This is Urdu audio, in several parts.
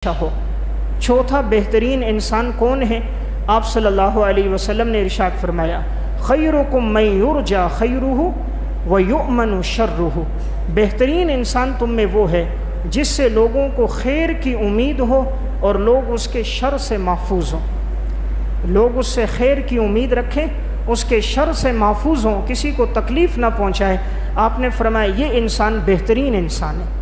ہو۔ چوتھا بہترین انسان کون ہے؟ آپ صلی اللہ علیہ وسلم نے ارشاد فرمایا خیرکم من یرجی خیرہ ویؤمن شرہ، بہترین انسان تم میں وہ ہے جس سے لوگوں کو خیر کی امید ہو اور لوگ اس کے شر سے محفوظ ہوں، لوگ اس سے خیر کی امید رکھیں، اس کے شر سے محفوظ ہوں، کسی کو تکلیف نہ پہنچائے۔ آپ نے فرمایا یہ انسان بہترین انسان ہے۔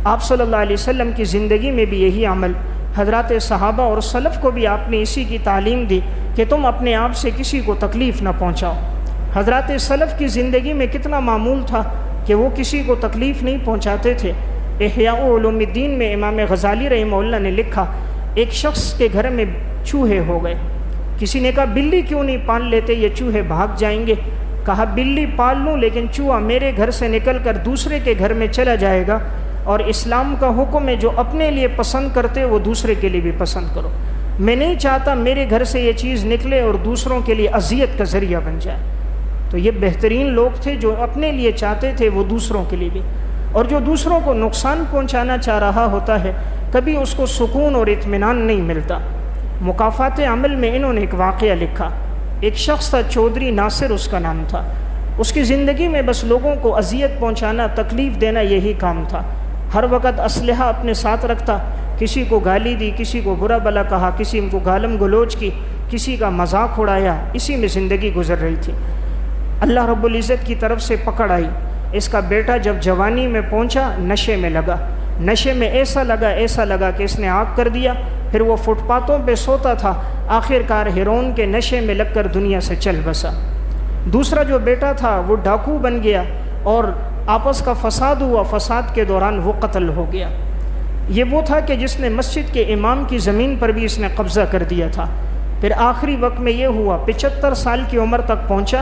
آپ صلی اللہ علیہ وسلم کی زندگی میں بھی یہی عمل، حضرات صحابہ اور سلف کو بھی آپ نے اسی کی تعلیم دی کہ تم اپنے آپ سے کسی کو تکلیف نہ پہنچاؤ۔ حضرات سلف کی زندگی میں کتنا معمول تھا کہ وہ کسی کو تکلیف نہیں پہنچاتے تھے۔ احیاء علوم الدین میں امام غزالی رحمہ اللہ نے لکھا ایک شخص کے گھر میں چوہے ہو گئے، کسی نے کہا بلی کیوں نہیں پال لیتے، یہ چوہے بھاگ جائیں گے۔ کہا بلی پال لوں لیکن چوہا میرے گھر سے نکل کر دوسرے کے گھر میں چلا جائے گا، اور اسلام کا حکم ہے جو اپنے لیے پسند کرتے وہ دوسرے کے لیے بھی پسند کرو۔ میں نہیں چاہتا میرے گھر سے یہ چیز نکلے اور دوسروں کے لیے اذیت کا ذریعہ بن جائے۔ تو یہ بہترین لوگ تھے جو اپنے لیے چاہتے تھے وہ دوسروں کے لیے بھی، اور جو دوسروں کو نقصان پہنچانا چاہ رہا ہوتا ہے کبھی اس کو سکون اور اطمینان نہیں ملتا۔ مکافات عمل میں انہوں نے ایک واقعہ لکھا، ایک شخص تھا چودھری ناصر اس کا نام تھا، اس کی زندگی میں بس لوگوں کو اذیت پہنچانا، تکلیف دینا یہی کام تھا۔ ہر وقت اسلحہ اپنے ساتھ رکھتا، کسی کو گالی دی، کسی کو برا بلا کہا، کسی کو گالم گلوچ کی، کسی کا مذاق اڑایا، اسی میں زندگی گزر رہی تھی۔ اللہ رب العزت کی طرف سے پکڑ آئی، اس کا بیٹا جب جوانی میں پہنچا نشے میں لگا، نشے میں ایسا لگا کہ اس نے آگ کر دیا، پھر وہ فٹ پاتھوں پہ سوتا تھا، آخر کار ہیرون کے نشے میں لگ کر دنیا سے چل بسا۔ دوسرا جو بیٹا تھا وہ ڈاکو بن گیا اور آپس کا فساد ہوا، فساد کے دوران وہ قتل ہو گیا۔ یہ وہ تھا کہ جس نے مسجد کے امام کی زمین پر بھی اس نے قبضہ کر دیا تھا۔ پھر آخری وقت میں یہ ہوا 75 سال کی عمر تک پہنچا،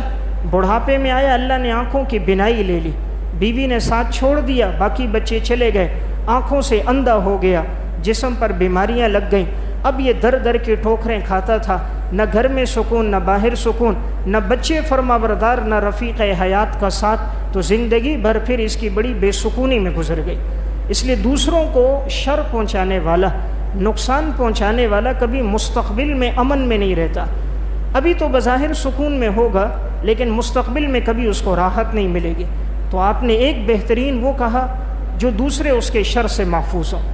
بڑھاپے میں آیا، اللہ نے آنکھوں کی بینائی لے لی، بیوی نے ساتھ چھوڑ دیا، باقی بچے چلے گئے، آنکھوں سے اندھا ہو گیا، جسم پر بیماریاں لگ گئیں۔ اب یہ در در کی ٹھوکریں کھاتا تھا، نہ گھر میں سکون، نہ باہر سکون، نہ بچے فرمانبردار، نہ رفیق حیات کا ساتھ، تو زندگی بھر پھر اس کی بڑی بے سکونی میں گزر گئی۔ اس لیے دوسروں کو شر پہنچانے والا، نقصان پہنچانے والا کبھی مستقبل میں امن میں نہیں رہتا۔ ابھی تو بظاہر سکون میں ہوگا لیکن مستقبل میں کبھی اس کو راحت نہیں ملے گی۔ تو آپ نے ایک بہترین وہ کہا جو دوسرے اس کے شر سے محفوظ ہوں۔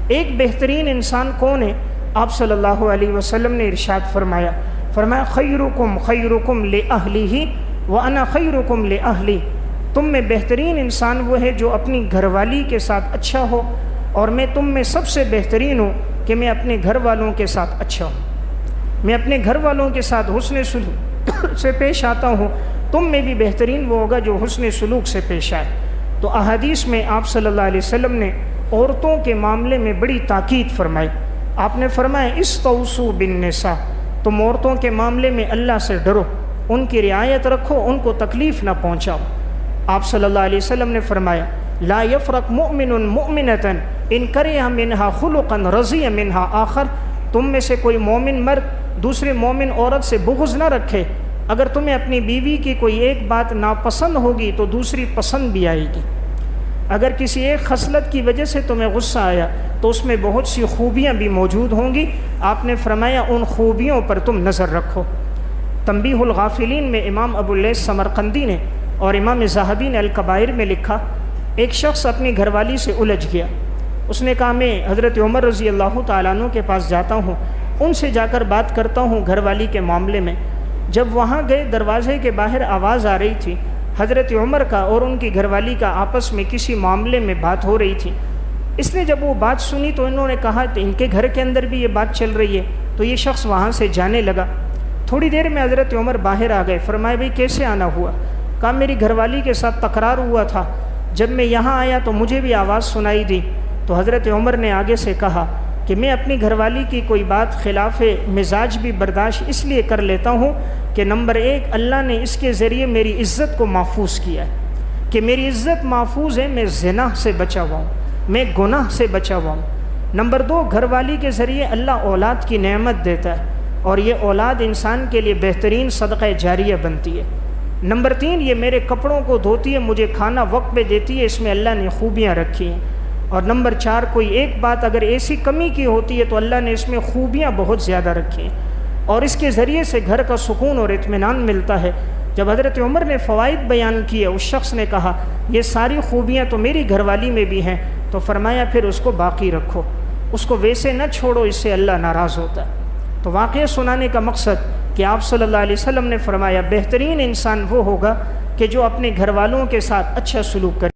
ایک بہترین انسان کون ہے؟ آپ صلی اللہ علیہ وسلم نے ارشاد فرمایا خیرکم خیرکم لأہلہ وانا خیرکم لأہلی، تم میں بہترین انسان وہ ہے جو اپنی گھر والی کے ساتھ اچھا ہو، اور میں تم میں سب سے بہترین ہوں کہ میں اپنے گھر والوں کے ساتھ اچھا ہوں، میں اپنے گھر والوں کے ساتھ حسن سلوک سے پیش آتا ہوں۔ تم میں بھی بہترین وہ ہوگا جو حسن سلوک سے پیش آئے۔ تو احادیث میں آپ صلی اللہ علیہ وسلم نے عورتوں کے معاملے میں بڑی تاکید فرمائی۔ آپ نے فرمایا استوصوا بالنساء، تم عورتوں کے معاملے میں اللہ سے ڈرو، ان کی رعایت رکھو، ان کو تکلیف نہ پہنچاؤ۔ آپ صلی اللہ علیہ وسلم نے فرمایا لا یفرق مؤمن مؤمنۃ ان کرہ منہا خلقا رضی منہا آخر، تم میں سے کوئی مومن مرد دوسرے مومن عورت سے بغض نہ رکھے۔ اگر تمہیں اپنی بیوی کی کوئی ایک بات ناپسند ہوگی تو دوسری پسند بھی آئے گی۔ اگر کسی ایک خصلت کی وجہ سے تمہیں غصہ آیا تو اس میں بہت سی خوبیاں بھی موجود ہوں گی۔ آپ نے فرمایا ان خوبیوں پر تم نظر رکھو۔ تنبیہ الغافلین میں امام ابو اللیث سمرقندی نے اور امام ذہبی نے الکبائر میں لکھا ایک شخص اپنی گھر والی سے الجھ گیا۔ اس نے کہا میں حضرت عمر رضی اللہ تعالیٰ عنہ کے پاس جاتا ہوں، ان سے جا کر بات کرتا ہوں گھر والی کے معاملے میں۔ جب وہاں گئے دروازے کے باہر آواز آ رہی تھی، حضرت عمر کا اور ان کی گھر والی کا آپس میں کسی معاملے میں بات ہو رہی تھی۔ اس نے جب وہ بات سنی تو انہوں نے کہا کہ ان کے گھر کے اندر بھی یہ بات چل رہی ہے، تو یہ شخص وہاں سے جانے لگا۔ تھوڑی دیر میں حضرت عمر باہر آ گئے، فرمایا بھئی کیسے آنا ہوا؟ کہا میری گھر والی کے ساتھ تکرار ہوا تھا، جب میں یہاں آیا تو مجھے بھی آواز سنائی دی۔ تو حضرت عمر نے آگے سے کہا کہ میں اپنی گھر والی کی کوئی بات خلاف مزاج بھی برداشت اس لیے کر لیتا ہوں کہ نمبر ایک اللہ نے اس کے ذریعے میری عزت کو محفوظ کیا ہے، کہ میری عزت محفوظ ہے، میں زنا سے بچا ہوا ہوں، میں گناہ سے بچا ہوا ہوں۔ نمبر دو، گھر والی کے ذریعے اللہ اولاد کی نعمت دیتا ہے، اور یہ اولاد انسان کے لیے بہترین صدقہ جاریہ بنتی ہے۔ نمبر تین، یہ میرے کپڑوں کو دھوتی ہے، مجھے کھانا وقت پہ دیتی ہے، اس میں اللہ نے خوبیاں رکھی ہیں۔ اور نمبر 4 کوئی ایک بات اگر ایسی کمی کی ہوتی ہے تو اللہ نے اس میں خوبیاں بہت زیادہ رکھی ہیں اور اس کے ذریعے سے گھر کا سکون اور اطمینان ملتا ہے۔ جب حضرت عمر نے فوائد بیان کیے، اس شخص نے کہا یہ ساری خوبیاں تو میری گھر والی میں بھی ہیں، تو فرمایا پھر اس کو باقی رکھو، اس کو ویسے نہ چھوڑو، اس سے اللہ ناراض ہوتا ہے۔ تو واقعہ سنانے کا مقصد کہ آپ صلی اللہ علیہ وسلم نے فرمایا بہترین انسان وہ ہوگا کہ جو اپنے گھر والوں کے ساتھ اچھا سلوک کرے۔